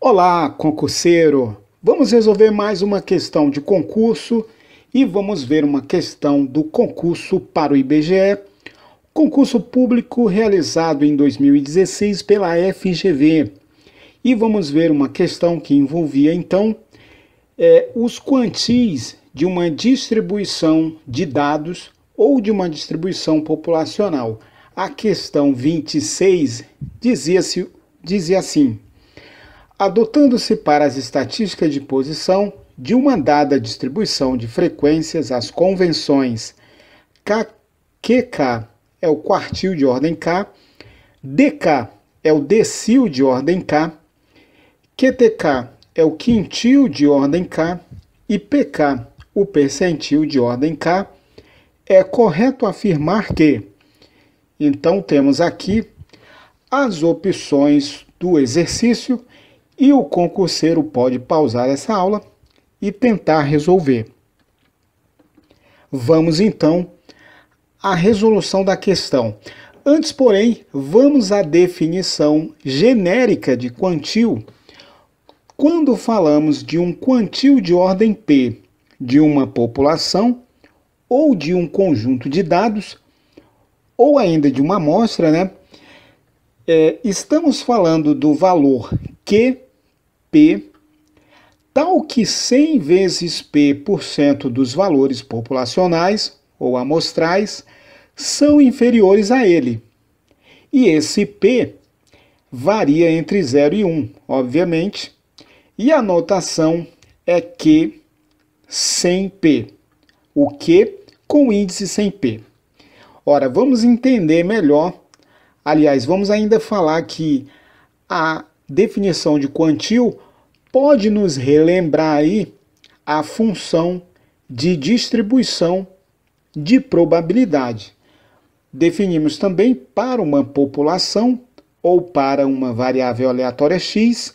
Olá, concurseiro! Vamos resolver mais uma questão de concurso e vamos ver uma questão do concurso para o IBGE, concurso público realizado em 2016 pela FGV. E vamos ver uma questão que envolvia, então, os quantis de uma distribuição de dados ou de uma distribuição populacional. A questão 26 dizia assim: adotando-se para as estatísticas de posição de uma dada distribuição de frequências as convenções QK é o quartil de ordem K, DK é o decil de ordem K, QTK é o quintil de ordem K e PK, o percentil de ordem K, é correto afirmar que... Então temos aqui as opções do exercício e o concurseiro pode pausar essa aula e tentar resolver. Vamos então à resolução da questão. Antes, porém, vamos à definição genérica de quantil. Quando falamos de um quantil de ordem P de uma população ou de um conjunto de dados, ou ainda de uma amostra, estamos falando do valor Q, P, tal que 100 vezes P% dos valores populacionais ou amostrais são inferiores a ele. E esse P varia entre 0 e 1, obviamente, e a notação é Q 100P, o Q com índice 100P. Ora, vamos entender melhor, aliás, vamos ainda falar que a definição de quantil pode nos relembrar aí a função de distribuição de probabilidade. Definimos também para uma população ou para uma variável aleatória x,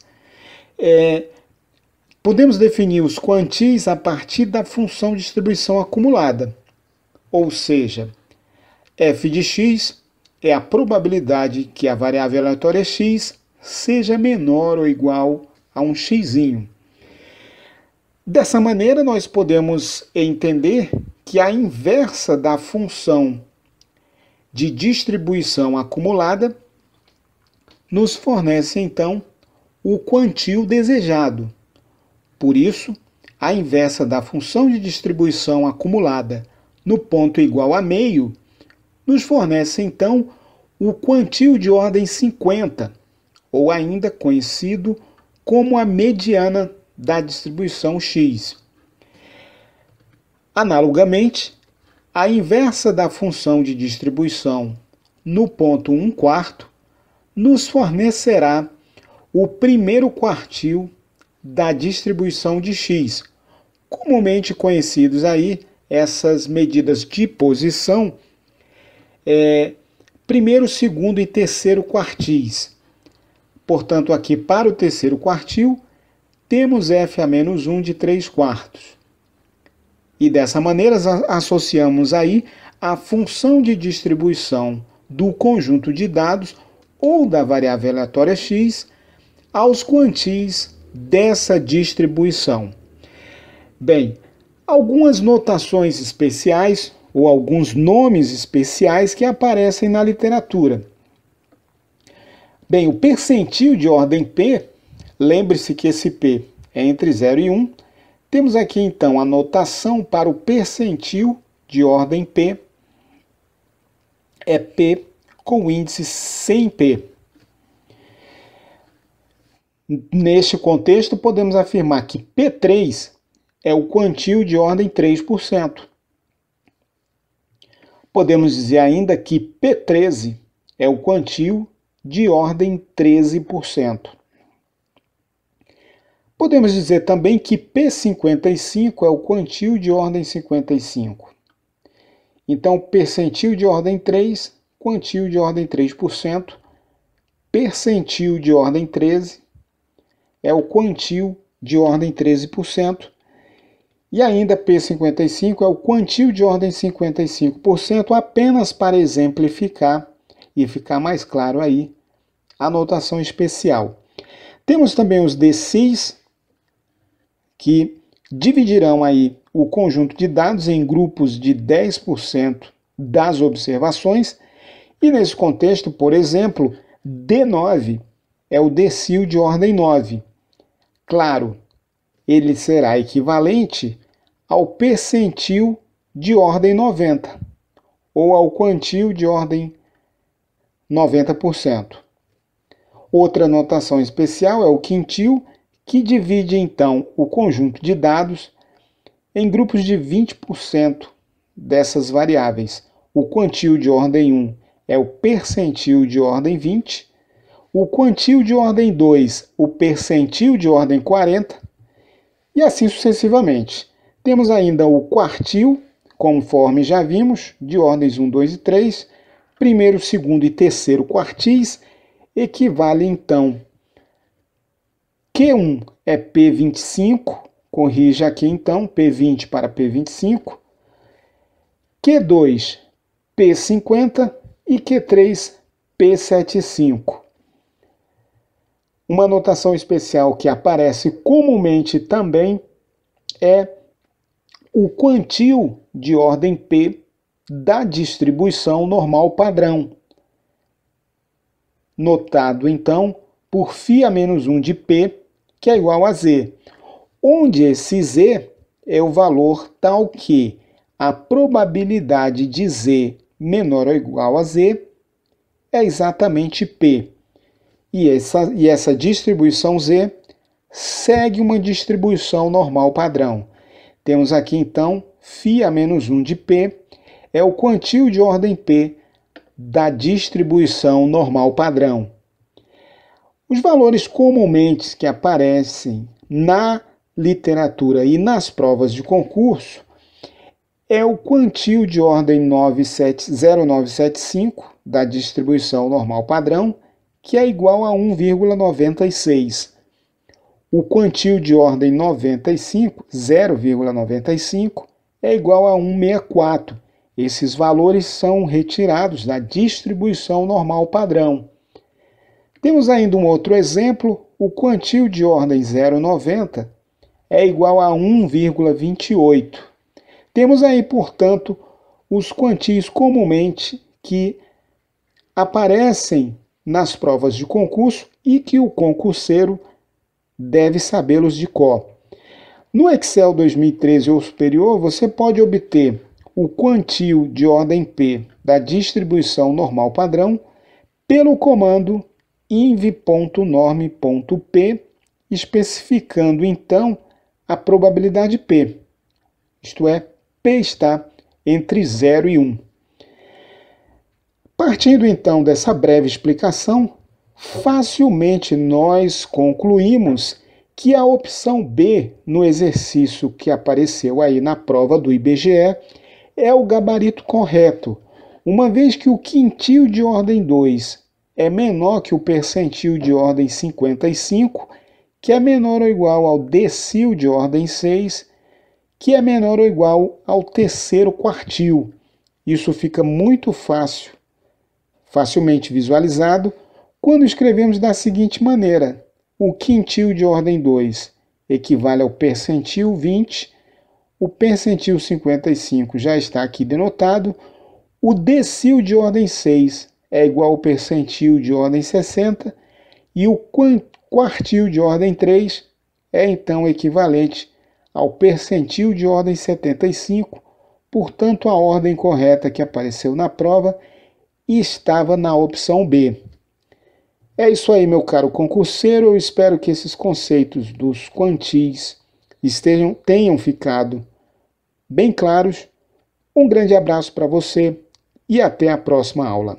podemos definir os quantis a partir da função de distribuição acumulada, ou seja, f de x é a probabilidade que a variável aleatória x seja menor ou igual a um x. Dessa maneira, nós podemos entender que a inversa da função de distribuição acumulada nos fornece, então, o quantil desejado. Por isso, a inversa da função de distribuição acumulada no ponto igual a meio nos fornece, então, o quantil de ordem 50, ou ainda conhecido como a mediana da distribuição x. Analogamente, a inversa da função de distribuição no ponto 1/4 nos fornecerá o primeiro quartil da distribuição de x. Comumente conhecidos aí essas medidas de posição, primeiro, segundo e terceiro quartis. Portanto, aqui para o terceiro quartil, temos f a menos 1 de 3/4. E dessa maneira, associamos aí a função de distribuição do conjunto de dados ou da variável aleatória x aos quantis dessa distribuição. Bem, algumas notações especiais ou alguns nomes especiais que aparecem na literatura. Bem, o percentil de ordem P, lembre-se que esse P é entre 0 e 1. Temos aqui, então, a notação para o percentil de ordem P, é P com índice 100P. Neste contexto, podemos afirmar que P3 é o quantil de ordem 3%. Podemos dizer ainda que P13 é o quantil de ordem 13%. Podemos dizer também que P55 é o quantil de ordem 55. Então, percentil de ordem 3, quantil de ordem 3%, percentil de ordem 13 é o quantil de ordem 13%, e ainda P55 é o quantil de ordem 55%, apenas para exemplificar e ficar mais claro aí a notação especial. Temos também os decis, que dividirão aí o conjunto de dados em grupos de 10% das observações, e nesse contexto, por exemplo, D9 é o decil de ordem 9. Claro, ele será equivalente ao percentil de ordem 90, ou ao quantil de ordem 90%. Outra notação especial é o quintil, que divide então o conjunto de dados em grupos de 20% dessas variáveis. O quantil de ordem 1 é o percentil de ordem 20, o quantil de ordem 2, o percentil de ordem 40, e assim sucessivamente. Temos ainda o quartil, conforme já vimos, de ordens 1, 2 e 3. Primeiro, segundo e terceiro quartis equivale então. Q1 é P25, corrija aqui então, P20 para P25. Q2, P50 e Q3, P75. Uma notação especial que aparece comumente também é o quantil de ordem P da distribuição normal padrão, notado então por φ-1 de P, que é igual a Z, onde esse Z é o valor tal que a probabilidade de Z menor ou igual a Z é exatamente P. E essa distribuição Z segue uma distribuição normal padrão. Temos aqui então φ-1 de P é o quantil de ordem P da distribuição normal padrão. Os valores comumente que aparecem na literatura e nas provas de concurso é o quantil de ordem 0975 da distribuição normal padrão, que é igual a 1,96. O quantil de ordem 95, 0,95, é igual a 1,64. Esses valores são retirados da distribuição normal padrão. Temos ainda um outro exemplo, o quantil de ordem 0,90 é igual a 1,28. Temos aí, portanto, os quantis comumente que aparecem nas provas de concurso e que o concurseiro deve sabê-los de cor. No Excel 2013 ou superior, você pode obter o quantil de ordem P da distribuição normal padrão pelo comando inv.norm.p, especificando então a probabilidade P, isto é, P está entre 0 e 1. Partindo então dessa breve explicação, facilmente nós concluímos que a opção B no exercício que apareceu aí na prova do IBGE é o gabarito correto, uma vez que o quintil de ordem 2 é menor que o percentil de ordem 55, que é menor ou igual ao decil de ordem 6, que é menor ou igual ao terceiro quartil. Isso fica muito facilmente visualizado quando escrevemos da seguinte maneira: o quintil de ordem 2 equivale ao percentil 20, o percentil 55 já está aqui denotado, o decil de ordem 6 é igual ao percentil de ordem 60 e o quartil de ordem 3 é então equivalente ao percentil de ordem 75, portanto a ordem correta que apareceu na prova estava na opção B. É isso aí, meu caro concurseiro, eu espero que esses conceitos dos quantis tenham ficado bem claros. Um grande abraço para você e até a próxima aula.